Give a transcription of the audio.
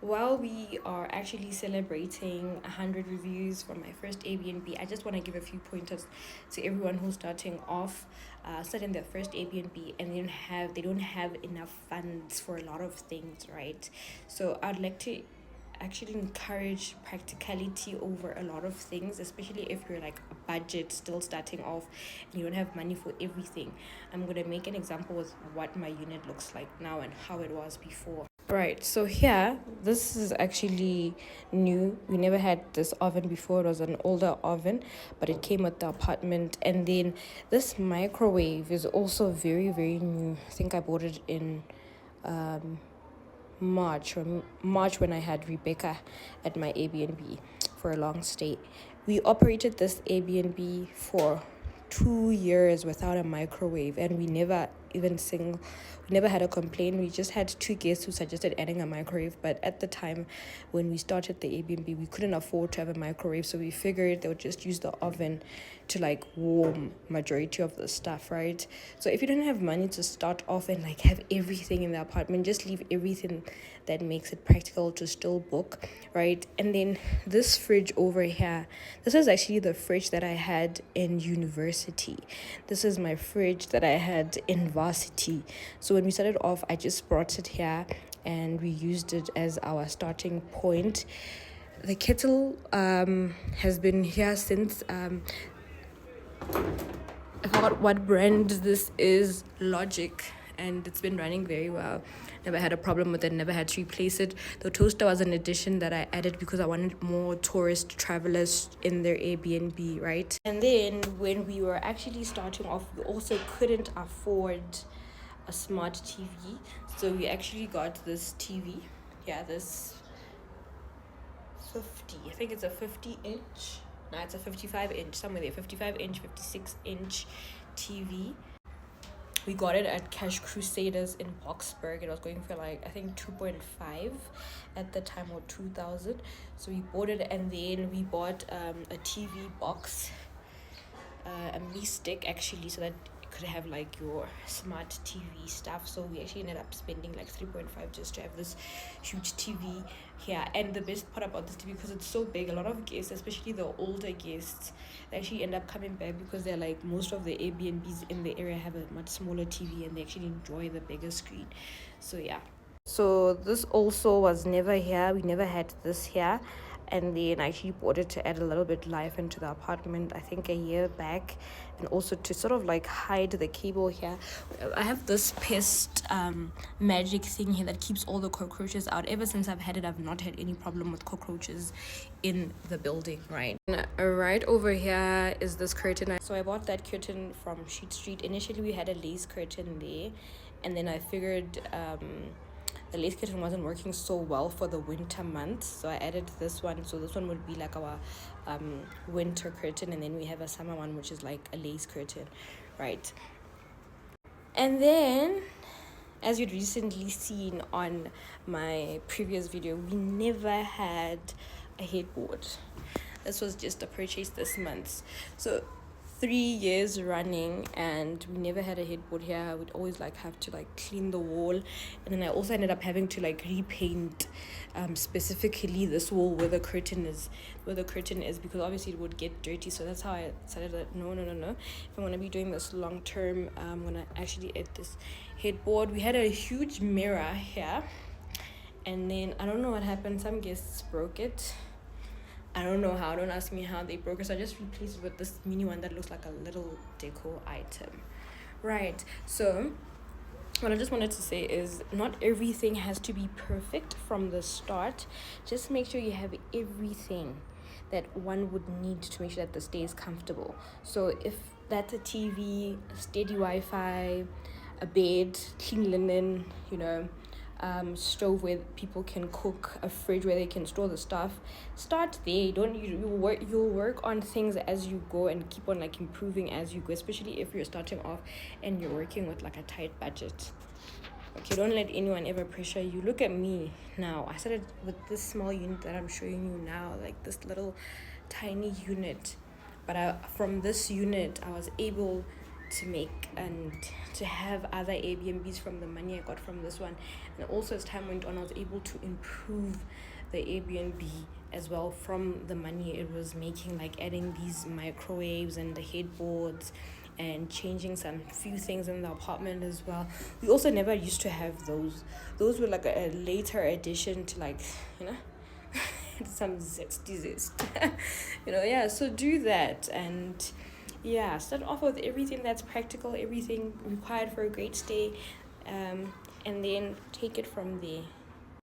While we are actually celebrating 100 reviews from my first Airbnb, I just want to give a few pointers to everyone who's starting off, starting their first Airbnb, and they don't have enough funds for a lot of things, right? So I'd like to actually encourage practicality over a lot of things, especially if you're like a budget still starting off and you don't have money for everything. I'm gonna make an example with what my unit looks like now and how it was before. Right, so here, this is actually new. We never had this oven before. It was an older oven, but it came with the apartment. And then this microwave is also very, very new. I think I bought it in um, March when I had Rebecca at my Airbnb for a long stay. We operated this Airbnb for 2 years without a microwave, and we never had a complaint. We just had two guests who suggested adding a microwave, but at the time when we started the Airbnb, we couldn't afford to have a microwave, so we figured they would just use the oven to like warm majority of the stuff, right? So if you don't have money to start off and like have everything in the apartment, just leave everything that makes it practical to still book, right? And then this fridge over here, this is actually the fridge that I had in university. This is my fridge that I had in varsity. So when we started off, I just brought it here and we used it as our starting point. The kettle has been here since I forgot what brand this is, Logic, and it's been running very well. Never had a problem with it, never had to replace it. The toaster was an addition that I added because I wanted more tourist travelers in their Airbnb, right? And then when we were actually starting off, we also couldn't afford a smart TV. So we actually got this TV. Yeah, this 50. I think it's a 50 inch. No, it's a 55 inch, somewhere there. 55 inch, 56-inch TV. We got it at Cash Crusaders in Boxburg. It was going for like, I think 2.5 at the time, or 2,000. So we bought it, and then we bought a TV box, a Mi Stick actually, so that could have like your smart TV stuff. So we actually ended up spending like 3.5 just to have this huge TV here. And the best part about this TV, because it's so big, a lot of guests, especially the older guests, they actually end up coming back because they're like, most of the Airbnbs in the area have a much smaller TV and they actually enjoy the bigger screen. So yeah. So this also was never here. We never had this here. And then I actually bought it to add a little bit life into the apartment, I think a year back, and also to sort of like hide the cable here. I have this pest magic thing here that keeps all the cockroaches out. Ever since I've had it, I've not had any problem with cockroaches in the building, right? Right over here is this curtain. So I bought that curtain from Sheet Street. Initially we had a lace curtain there, and then I figured the lace curtain wasn't working so well for the winter months, so I added this one. So this one would be like our winter curtain, and then we have a summer one, which is like a lace curtain, right? And then, as you'd recently seen on my previous video, we never had a headboard. This was just a purchase this month. So 3 years running, and we never had a headboard here. I would always like have to like clean the wall, and then I also ended up having to like repaint specifically this wall where the curtain is, because obviously it would get dirty. So that's how I decided that no, if I'm gonna be doing this long term, I'm gonna actually add this headboard. We had a huge mirror here, and then I don't know what happened, some guests broke it. I don't know how. Don't ask me how they broke it. So I just replaced it with this mini one that looks like a little deco item. Right. So what I just wanted to say is, not everything has to be perfect from the start. Just make sure you have everything that one would need to make sure that the stay is comfortable. So if that's a TV, steady Wi-Fi, a bed, clean linen, stove where people can cook, a fridge where they can store the stuff, start there. You'll work on things as you go and keep on like improving as you go, especially if you're starting off and you're working with like a tight budget. Okay, don't let anyone ever pressure you. Look at me now. I started with this small unit that I'm showing you now, like this little tiny unit, but from this unit I was able to make and to have other Airbnbs from the money I got from this one. And also as time went on, I was able to improve the Airbnb as well from the money it was making, like adding these microwaves and the headboards and changing some few things in the apartment as well. We also never used to have those were like a later addition to, like, you know, some zest. Yeah, so do that. And yeah, start off with everything that's practical, everything required for a great stay, and then take it from there.